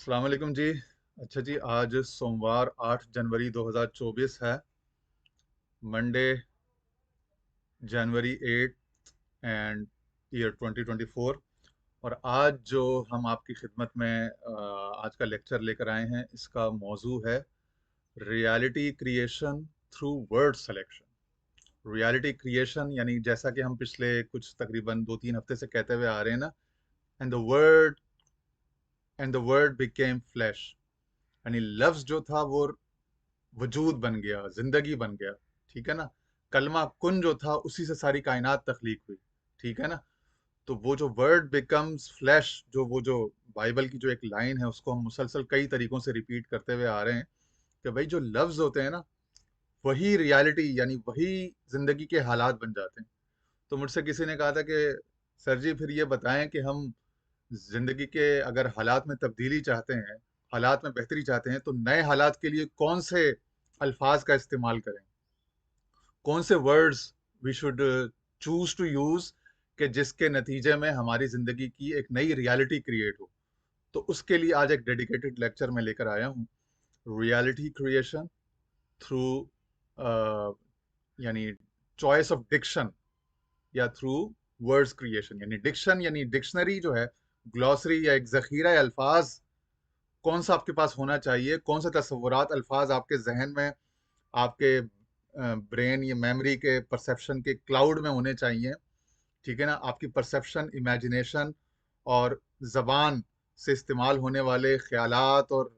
अस्सलाम वालेकुम जी। अच्छा जी, आज सोमवार 8 जनवरी 2024 है। Monday January 8 and year 2024। और आज जो हम आपकी खिदमत में आज का लेक्चर लेकर आए हैं, इसका मौजू है reality creation through word selection. Reality creation यानी जैसा कि हम पिछले कुछ तकरीबन 2-3 हफ्ते से कहते हुए आ रहे हैं ना, and the word became flash, यानी लफ्ज जो था वो वजूद बन गया, जिंदगी बन गया। ठीक है ना। कलमा कुन जो था उसी से सारी कायनात तख्लीक हुई। ठीक है ना। तो वो जो वर्ड बिकम्स फ्लैश, जो बाइबल की जो एक लाइन है, उसको हम मुसलसल कई तरीकों से रिपीट करते हुए आ रहे हैं कि भाई जो लफ्ज होते हैं ना, वही रियलिटी यानी वही जिंदगी के हालात बन जाते हैं। तो मुझसे किसी ने कहा था कि सर जी फिर ये बताएं कि हम जिंदगी के अगर हालात में तब्दीली चाहते हैं, हालात में बेहतरी चाहते हैं, तो नए हालात के लिए कौन से अल्फाज का इस्तेमाल करें, कौन से words we should choose to use, कि जिसके नतीजे में हमारी जिंदगी की एक नई रियलिटी क्रिएट हो। तो उसके लिए आज एक डेडिकेटेड लेक्चर में लेकर आया हूँ। रियलिटी क्रिएशन थ्रू यानी चॉइस ऑफ डिक्शन, या थ्रू वर्ड्स क्रिएशन। यानी डिक्शन यानी डिक्शनरी जो है, ग्लॉसरी या एक जखीरा अल्फाज कौन सा आपके पास होना चाहिए, कौन से तस्वुरात अल्फाज आपके जहन में, आपके ब्रेन या मेमोरी के परसेप्शन के क्लाउड में होने चाहिए। ठीक है ना। आपकी परसेप्शन, इमेजिनेशन और जबान से इस्तेमाल होने वाले ख्यालात और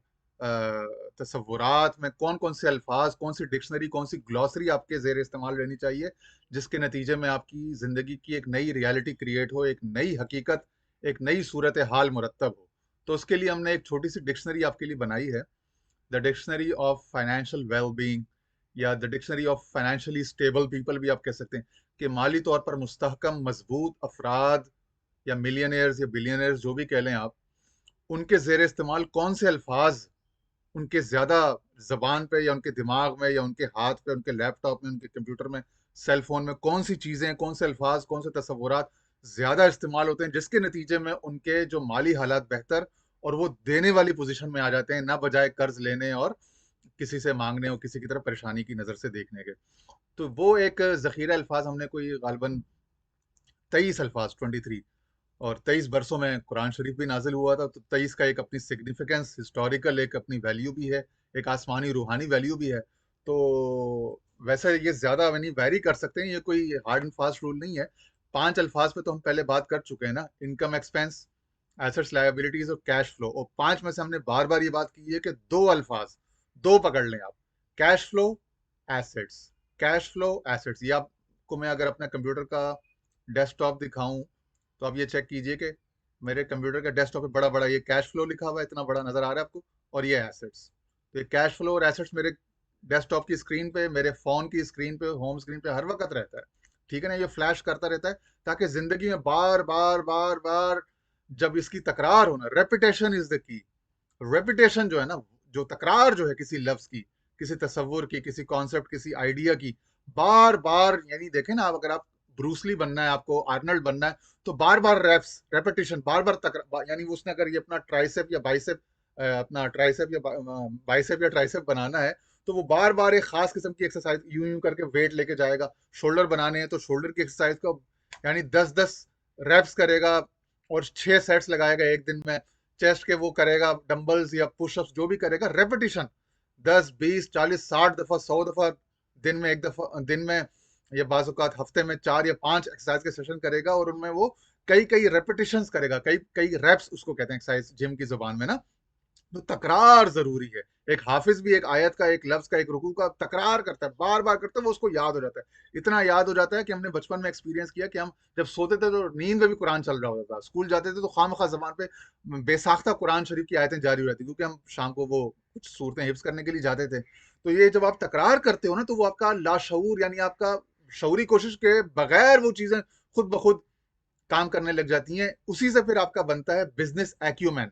तस्वुरात में कौन कौन से अल्फाज, कौन सी डिक्शनरी, कौन सी ग्लॉसरी आपके जेर इस्तेमाल रहनी चाहिए, जिसके नतीजे में आपकी ज़िंदगी की एक नई रियलिटी क्रिएट हो, एक नई हकीकत, एक नई सूरत हाल मुरतब हो। तो उसके लिए हमने एक छोटी सी डिक्शनरी आपके लिए बनाई है, the dictionary of financial well being, या the dictionary of financially stable people भी आप कह सकते हैं, कि माली तौर पर मुस्तहकम मजबूत अफराद या मिलियनियर्स या बिलियनियर्स जो भी कह लें आप, उनके जेर इस्तेमाल कौन से अल्फाज उनके ज्यादा जबान पे, या उनके दिमाग में, या उनके हाथ पे, उनके लैपटॉप में, उनके कंप्यूटर में, सेल फोन में कौन सी चीजें, कौन से अल्फाज, कौन से तस्वुरात ज्यादा इस्तेमाल होते हैं, जिसके नतीजे में उनके जो माली हालात बेहतर और वो देने वाली पोजीशन में आ जाते हैं, ना बजाय कर्ज लेने और किसी से मांगने और किसी की तरफ परेशानी की नजर से देखने के। तो वो एक जखीरा अल्फाज हमने कोई गालबन 23 अल्फाज, 23, और 23 बरसों में कुरान शरीफ भी नाजिल हुआ था, तो 23 का एक अपनी सिग्निफिकेंस, हिस्टोरिकल एक अपनी वैल्यू भी है, एक आसमानी रूहानी वैल्यू भी है। तो वैसे ये ज्यादा नहीं वैरी कर सकते हैं, ये कोई हार्ड एंड फास्ट रूल नहीं है। 5 अल्फाज पे तो हम पहले बात कर चुके हैं ना, इनकम, एक्सपेंस, एसेट्स, लायबिलिटीज और कैश फ्लो। और 5 में से हमने बार बार ये बात की है कि दो अल्फाज, दो पकड़ लें आप, cash flow, assets. Cash flow, assets, ये आपको मैं अगर अपने कंप्यूटर का डेस्कटॉप दिखाऊं, तो आप ये चेक कीजिए कि मेरे कंप्यूटर के डेस्कटॉप पे बड़ा बड़ा ये कैश फ्लो लिखा हुआ है, इतना बड़ा नजर आ रहा है आपको, और ये एसेट्स। तो ये कैश फ्लो और एसेट्स मेरे डेस्कटॉप की स्क्रीन पे, मेरे फोन की स्क्रीन पे, होम स्क्रीन पे हर वक्त रहता है। ठीक है ना। ये फ्लैश करता रहता है ताकि जिंदगी में बार बार बार बार जब इसकी तकरार हो ना, repetition is the key. Repetition जो है ना, जो तकरार जो है किसी लफ्ज की, किसी तस्वुर की, किसी कॉन्सेप्ट, किसी आइडिया की, बार बार, यानी देखें ना आप, अगर आप ब्रूसली बनना है, आपको आर्नल्ड बनना है, तो बार बार रेप्स, रेपिटेशन, बार बार तकरार, यानी उसने अगर ये अपना ट्राइसेप या बाइसेप, अपना ट्राइसेप या बाइसेप या ट्राइसेप बनाना है, तो वो बार बार एक खास किस्म की एक्सरसाइज यूं यूं करके वेट लेके जाएगा। शोल्डर बनाने हैं तो शोल्डर की एक्सरसाइज को यानी 10-10 रेप्स करेगा और 6 सेट्स लगाएगा एक दिन में। चेस्ट के वो करेगा, डंबल्स या पुशअप्स जो भी करेगा, रेपिटेशन 10, 20, 40, 60 दफा, 100 दफा दिन में, एक दफा दिन में, या बाजुकात हफ्ते में 4 या 5 एक्सरसाइज के सेशन करेगा, और उनमें वो कई कई रेपिटेशंस करेगा, कई कई रेप्स उसको कहते हैं एक्सरसाइज जिम की जुबान में ना। तो तकरार जरूरी है। एक हाफिज भी एक आयत का, एक लफ्ज का, एक रुकू का तकरार करता है, बार बार करता है, वो उसको याद हो जाता है। इतना याद हो जाता है कि हमने बचपन में एक्सपीरियंस किया कि हम जब सोते थे तो नींद में भी कुरान चल रहा होता था, स्कूल जाते थे तो खामखा जबान पे बेसाख्ता कुरान शरीफ की आयतें जारी हो जाती, क्योंकि हम शाम को वो कुछ सूरतें हिफ्ज करने के लिए जाते थे। तो ये जब आप तकरार करते हो ना, तो वो आपका लाशऊर, यानी आपका शऊरी कोशिश के बगैर वो चीजें खुद ब खुद काम करने लग जाती हैं। उसी से फिर आपका बनता है बिजनेस एक्यूमेन।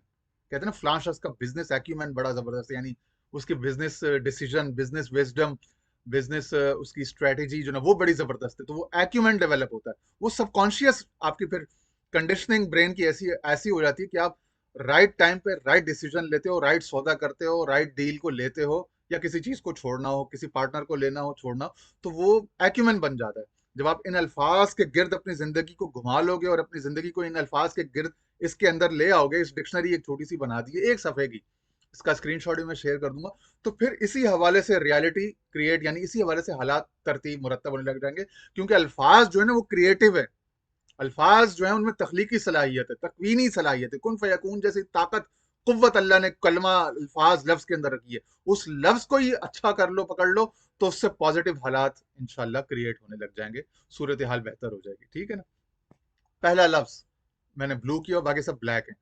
कहते हैं ना, फ्लां शख्स का बिजनेस एक्यूमेन बड़ा जबरदस्त है, यानी उसकी business decision, business wisdom, business उसकी स्ट्रेटेजी जो ना, वो बड़ी जबरदस्त है। तो वो एक्यूमेन डेवलप होता है, वो सबकॉन्शियस आपकी फिर कंडीशनिंग ब्रेन की ऐसी ऐसी हो जाती है कि आप राइट टाइम पे राइट डिसीजन लेते हो, राइट सौदा करते हो, राइट डील को लेते हो, या किसी चीज को छोड़ना हो, किसी पार्टनर को लेना हो, छोड़ना हो, तो वो एक्यूमेन बन जाता है। जब आप इन अल्फाज के गिर्द अपनी जिंदगी को घुमा लोगे और अपनी जिंदगी को इन अल्फाज के गिर्द इसके अंदर ले आओगे, इस डिक्शनरी एक छोटी सी बना दी है, एक सफे की, इसका स्क्रीनशॉट भी मैं शेयर कर दूंगा, तो फिर इसी हवाले से रियलिटी क्रिएट, यानी इसी हवाले से हालात तरतीब मुरतब होने लग जाएंगे, क्योंकि अल्फाज जो है ना वो क्रिएटिव है। अल्फाज जो है उनमें तख्लीकी सलाहियत है, तकवीनी सलाहियत है, कुन फयकून जैसी ताकत, कुव्वत अल्लाह ने कलमा अल्फाज लफ्ज के अंदर रखी है। उस लफ्ज को ही अच्छा कर लो, पकड़ लो, तो उससे पॉजिटिव हालात इंशाल्लाह क्रिएट होने लग जाएंगे, सूरत हाल बेहतर हो जाएगी। ठीक है ना। पहला लफ्ज मैंने ब्लू किया और बाकी सब ब्लैक है।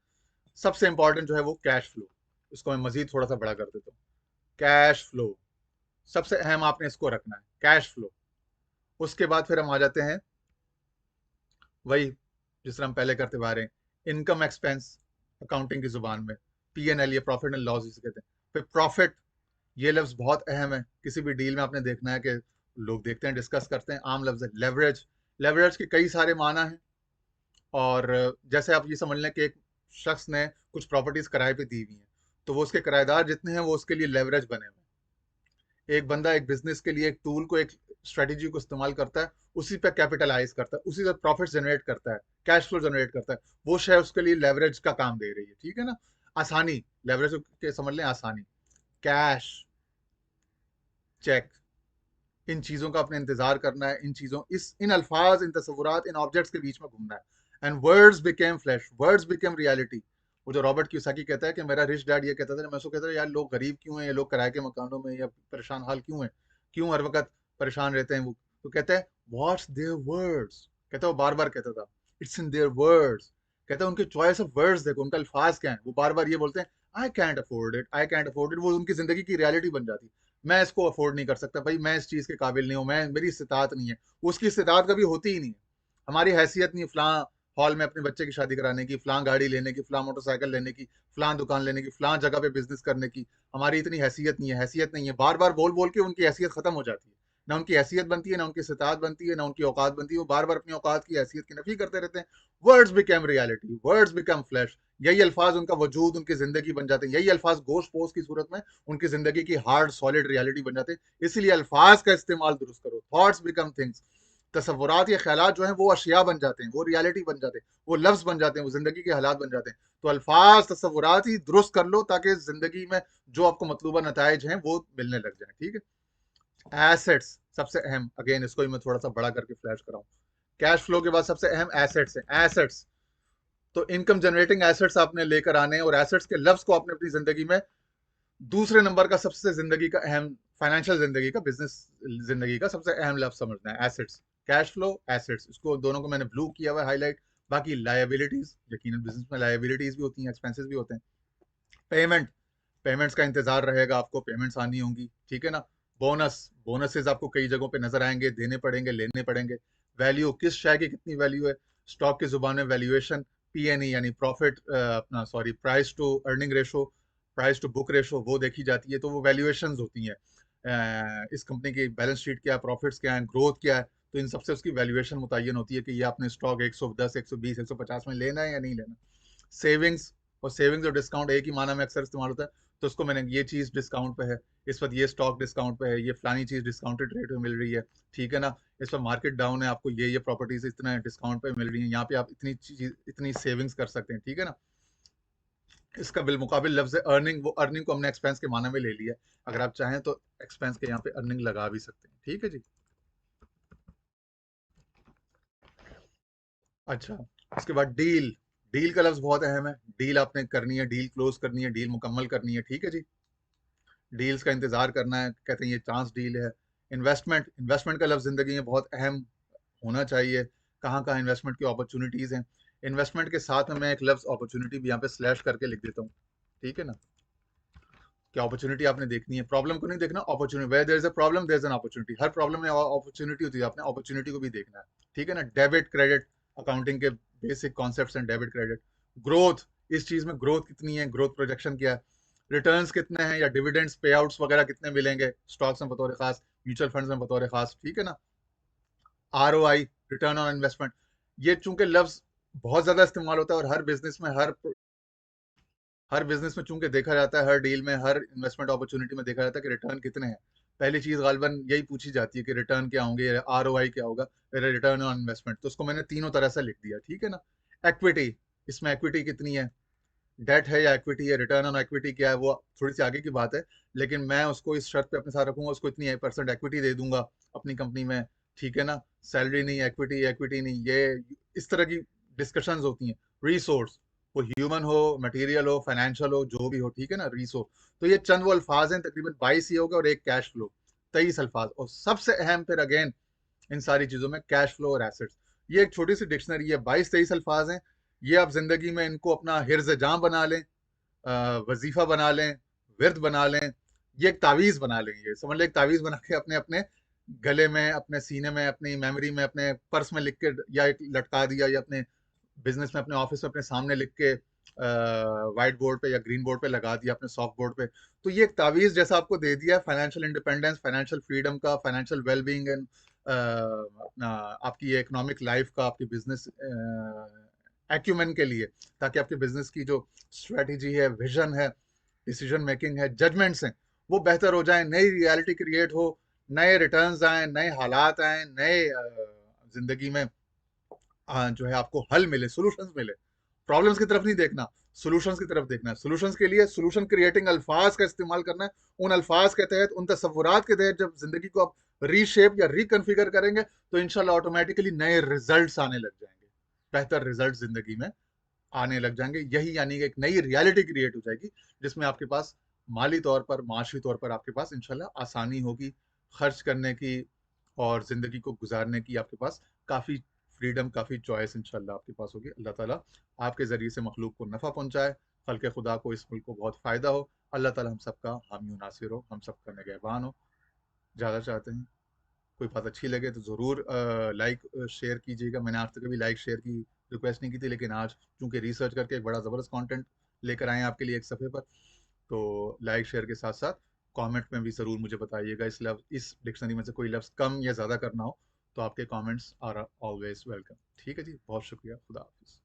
सबसे इंपॉर्टेंट जो है वो कैश फ्लो, इसको मैं मजीद थोड़ा सा बड़ा कर देता हूँ। कैश फ्लो सबसे अहम, आपने इसको रखना है, कैश फ्लो। उसके बाद फिर हम आ जाते हैं वही जिस तरह हम पहले करते हुए आ रहे हैं, इनकम एक्सपेंस, अकाउंटिंग की जुबान में P&L या प्रॉफिट एंड लॉस जिसे कहते हैं। फिर प्रॉफिट, ये लफ्ज बहुत अहम है, किसी भी डील में आपने देखना है कि लोग देखते हैं, डिस्कस करते हैं, आम लफ्ज है। लेवरेज, लेवरेज के कई सारे माना हैं, और जैसे आप ये समझ लें कि एक शख्स ने कुछ प्रॉपर्टीज किराए पे दी हुई हैं, तो वो उसके किराएदार जितने हैं वो उसके लिए लेवरेज बने हुए हैं। एक बंदा एक बिजनेस के लिए एक टूल को, एक स्ट्रेटेजी को इस्तेमाल करता है, उसी पे कैपिटलाइज करता है, उसी से प्रॉफिट जनरेट करता है, कैश फ्लो जनरेट करता है, वो शय उसके लिए लेवरेज का काम दे रही है। ठीक है ना। आसानी, लेवरेज के समझ लें आसानी, कैश, चेक, इन चीजों का अपने इंतजार करना है, इन चीजों, इस इन अल्फाज, इन तस्वुरात, इन ऑब्जेक्ट्स के बीच में घूमना है। And words became flash, words became reality. वो जो रॉबर्ट क्यूसाकी कहता है कि मेरा रिच डैड ये कहता था, मैं उसको कहता था यार लोग गरीब क्यों हैं, ये लोग किराए के मकानों में या परेशान हाल क्यों है, क्यों हर वक्त परेशान रहते हैं वो, तो कहता है व्हाट्स देयर वर्ड्स, कहता है वो बार बार कहता था इट्स इन देयर वर्ड्स, कहता है उनके चॉइस ऑफ वर्ड्स देखो, उनका अल्फाज क्या है, वो बार बार ये बोलते हैं I can't afford it, I can't afford it, वो उनकी जिंदगी की रियलिटी बन जाती है। मैं इसको अफोर्ड नहीं कर सकता भाई, मैं इस चीज के काबिल नहीं हूँ, मैं, मेरी इस्तिताअत नहीं है। उसकी इस्तिताअत कभी होती ही नहीं है। हमारी हैसियत नहीं है फलां हॉल में अपने बच्चे की शादी कराने की, फलां गाड़ी लेने की, फलां मोटरसाइकिल लेने की, फलां दुकान लेने की, फलां जगह पे बिजनेस करने की। हमारी इतनी हैसियत नहीं है, हैसियत नहीं है, बार बार बोल बोल के उनकी हैसियत खत्म हो जाती है। ना उनकी हैसियत बनती है, ना उनकी इस्तिताअत बनती है, ना उनकी औकात बनती है, वो बार बार अपनी औकात की, हैसियत की नफी करते रहते हैं। Words become reality, words become flash, यही अल्फाज उनका वजूद, उनकी जिंदगी बन जाते हैं, यही अल्फाज गोश्त पोस्ट की सूरत में उनकी जिंदगी की हार्ड सॉलिड रियलिटी बन जाते हैं। इसलिए अल्फाज का इस्तेमाल दुरुस्त करो, थॉट्स बिकम थिंग्स, तसव्वुरात या ख्यालात जो हैं वो अशिया बन जाते हैं, वो रियलिटी बन जाते हैं, वो लफ्ज बन जाते हैं, वो जिंदगी के हालात बन जाते हैं। तो अल्फाज तसव्वुरात ही दुरुस्त कर लो ताकि जिंदगी में जो आपको मतलूबा नताइज हैं वो मिलने लग जाए। ठीक है। एसेट्स सबसे अहम, अगेन इसको ही मैं थोड़ा सा बड़ा करके फ्लैश कराऊं, कैश फ्लो के बाद सबसे अहम एसेट्स हैं। एसेट्स, तो इनकम जनरेटिंग एसेट्स आपने लेकर आने हैं, और एसेट्स के लफ्ज को आपने अपनी जिंदगी में दूसरे नंबर का, सबसे जिंदगी का अहम, फाइनेंशियल जिंदगी का, बिजनेस जिंदगी का सबसे अहम लफ्ज समझना है, एसेट्स। कैश फ्लो, एसेट्स, इसको दोनों को मैंने ब्लू किया हुआ है, हाईलाइट। बाकी लायबिलिटीज, यकीनन बिजनेस में लायबिलिटीज भी होती हैं, एक्सपेंसेस भी होते हैं। पेमेंट, पेमेंट्स का इंतजार रहेगा आपको, पेमेंट्स आनी होंगी। ठीक है ना। बोनस, बोनसेस आपको कई जगहों पे नजर आएंगे, देने पड़ेंगे, लेने पड़ेंगे। वैल्यू, किस शय की कितनी वैल्यू है, स्टॉक की जुबान में वैल्यूएशन, P&E यानी प्रॉफिट, अपना sorry, price to earning ratio, price to book ratio, वो देखी जाती है, तो वो वैल्यूएशन होती हैं। इस कंपनी की बैलेंस शीट क्या है, प्रॉफिट्स क्या है, ग्रोथ क्या है, तो इन सबसे उसकी वैल्यूएशन मुतय्यन होती है कि ये आपने स्टॉक 110, 120, 150 में लेना है या नहीं लेना। सेविंग्स, और सेविंग्स और डिस्काउंट एक ही माना में अक्सर इस्तेमाल होता है, तो उसको मैंने, ये चीज डिस्काउंट पे है, इस वक्त ये स्टॉक डिस्काउंट पे है, ये फलानी चीज डिस्काउंटेड रेट में मिल रही है। ठीक है ना। इस वक्त मार्केट डाउन है, आपको ये प्रॉपर्टीज इतना डिस्काउंट पे मिल रही है, यहाँ पे आप इतनी चीज, इतनी सेविंग्स कर सकते हैं। ठीक है ना। इसका बिलमुकाबिल लफ्ज अर्निंग, वो अर्निंग को हमने एक्सपेंस के माना में ले लिया है, अगर आप चाहें तो एक्सपेंस के यहाँ पे अर्निंग लगा भी सकते हैं। ठीक है जी। अच्छा, उसके बाद डील, डील का लफ्ज बहुत अहम है, डील आपने करनी है, डील क्लोज करनी है, डील मुकम्मल करनी है। ठीक है जी। डील्स का इंतजार करना है, कहते हैं ये चांस डील है। इन्वेस्टमेंट, इन्वेस्टमेंट का लफ्ज जिंदगी में बहुत अहम होना चाहिए, कहाँ कहाँ इन्वेस्टमेंट की अपॉर्चुनिटीज हैं। इन्वेस्टमेंट के साथ में मैं एक लफ्ज अपॉर्चुनिटी भी यहाँ पे स्लैश करके लिख देता हूँ। ठीक है ना। क्या अपॉर्चुनिटी आपने देखनी है, प्रॉब्लम को नहीं देखना, opportunity, where there is a problem there is an opportunity, हर प्रॉब्लम में अपॉर्चुनिटी होती है, आपने अपॉर्चुनिटी को भी देखना है। ठीक है ना। डेबिट क्रेडिट, अकाउंटिंग के बेसिक कॉन्सेप्ट्स हैं, डेबिट क्रेडिट। ग्रोथ, इस चीज में ग्रोथ कितनी है, ग्रोथ प्रोजेक्शन क्या है, रिटर्न्स कितने हैं, या डिविडेंड्स पे आउट्स वगैरह कितने मिलेंगे, स्टॉक्स में बतौर खास, म्यूचुअल फंड्स में बतौर खास। ठीक है ना। ROI, रिटर्न ऑन इन्वेस्टमेंट, ये चूंकि लफ्ज बहुत ज्यादा इस्तेमाल होता है और हर बिजनेस में, हर हर बिजनेस में चूंकि देखा जाता है, हर डील में, हर इन्वेस्टमेंट अपॉर्चुनिटी में देखा जाता है कि रिटर्न कितने हैं। पहली चीज गालिबन यही पूछी जाती है कि रिटर्न क्या होंगे, ROI क्या होगा, रिटर्न ऑन इन्वेस्टमेंट। तो उसको मैंने तीनों तरह से लिख दिया, ठीक है ना। एक्विटी, इसमें एक्विटी कितनी है, डेट है या इक्विटी है, रिटर्न ऑन इक्विटी क्या है, वो थोड़ी सी आगे की बात है। लेकिन मैं उसको इस शर्त पे अपने साथ रखूंगा, उसको इतनी % इक्विटी दे दूंगा अपनी कंपनी में, ठीक है ना। सैलरी नहीं, इक्विटी, इक्विटी नहीं, ये इस तरह की डिस्कशंस होती हैं। रिसोर्स, वो ह्यूमन हो, मटेरियल हो, फाइनेंशियल हो, जो भी हो, ठीक है ना, रिसोर्स। तो ये चंद वो अल्फाज हैं, तकरीबन 22 ये हो गए, और एक कैश फ्लो, 23 अल्फाज। और सबसे अहम फिर अगेन इन सारी चीजों में कैश फ्लो और एसेट्स। ये एक छोटी सी डिक्शनरी है, 22-23 अल्फाज हैं। ये आप जिंदगी में इनको अपना हिर्ज जाम बना लें, वजीफा बना लें, विर्द बना लें, ये एक तावीज बना लें। ये समझ लें एक तावीज बना के अपने अपने गले में, अपने सीने में, अपनी मेमोरी में, अपने पर्स में लिख के या एक लटका दिया, या अपने बिजनेस में, अपने ऑफिस में, अपने सामने लिख के व्हाइट बोर्ड पे या ग्रीन बोर्ड पे लगा दिया, अपने सॉफ्ट बोर्ड पे। तो ये एक तावीज जैसा आपको दे दिया है फाइनेंशियल इंडिपेंडेंस, फाइनेंशियल फ्रीडम का, फाइनेंशियल वेलबींग एंड अपना आपकी इकोनॉमिक लाइफ का, आपकी बिजनेस एक्यूमेन के लिए, ताकि आपके बिजनेस की जो स्ट्रेटेजी है, विजन है, डिसीजन मेकिंग है, जजमेंट्स हैं, वो बेहतर हो जाए, नई रियलिटी क्रिएट हो, नए रिटर्न्स आए, नए हालात आए, नए जिंदगी में जो है आपको हल मिले, सॉल्यूशंस मिले। प्रॉब्लम्स की तरफ नहीं देखना, सॉल्यूशंस की तरफ देखना है। सॉल्यूशंस के लिए सोल्यूशन क्रिएटिंग अल्फाज का इस्तेमाल करना है। उन अल्फाज के तहत, उन तस्वुरात के तहत जब जिंदगी को आप रीशेप या रिकन्फिगर करेंगे, तो इंशाल्लाह ऑटोमेटिकली नए रिजल्ट्स आने लग जाएंगे, बेहतर रिजल्ट जिंदगी में आने लग जाएंगे। यही यानी कि एक नई रियलिटी क्रिएट हो जाएगी, जिसमें आपके पास माली तौर पर, माशी तौर पर आपके पास इंशाल्लाह आसानी होगी खर्च करने की, और ज़िंदगी को गुजारने की आपके पास काफ़ी फ्रीडम, काफ़ी चॉइस इंशाल्लाह आपके पास होगी। अल्लाह ताला आपके ज़रिए से मखलूक को नफ़ा पहुँचाए, खल्क़ खुदा को, इस मुल्क को बहुत फ़ायदा हो। अल्लाह ताला हम सबका हामी नासिर हो, हम सबका निगहबान हो। ज़्यादा चाहते हैं, कोई बात अच्छी लगे तो ज़रूर लाइक शेयर कीजिएगा। मैंने आज तक कभी लाइक शेयर की रिक्वेस्ट नहीं की थी, लेकिन आज चूंकि रिसर्च करके एक बड़ा ज़बरदस्त कंटेंट लेकर आए हैं आपके लिए एक सफ़े पर, तो लाइक शेयर के साथ साथ कमेंट में भी ज़रूर मुझे बताइएगा, इस डिक्शनरी में से कोई लफ्ज़ कम या ज़्यादा करना हो, तो आपके कमेंट्स आर ऑलवेज वेलकम। ठीक है जी, बहुत शुक्रिया, खुदा हाफिज़।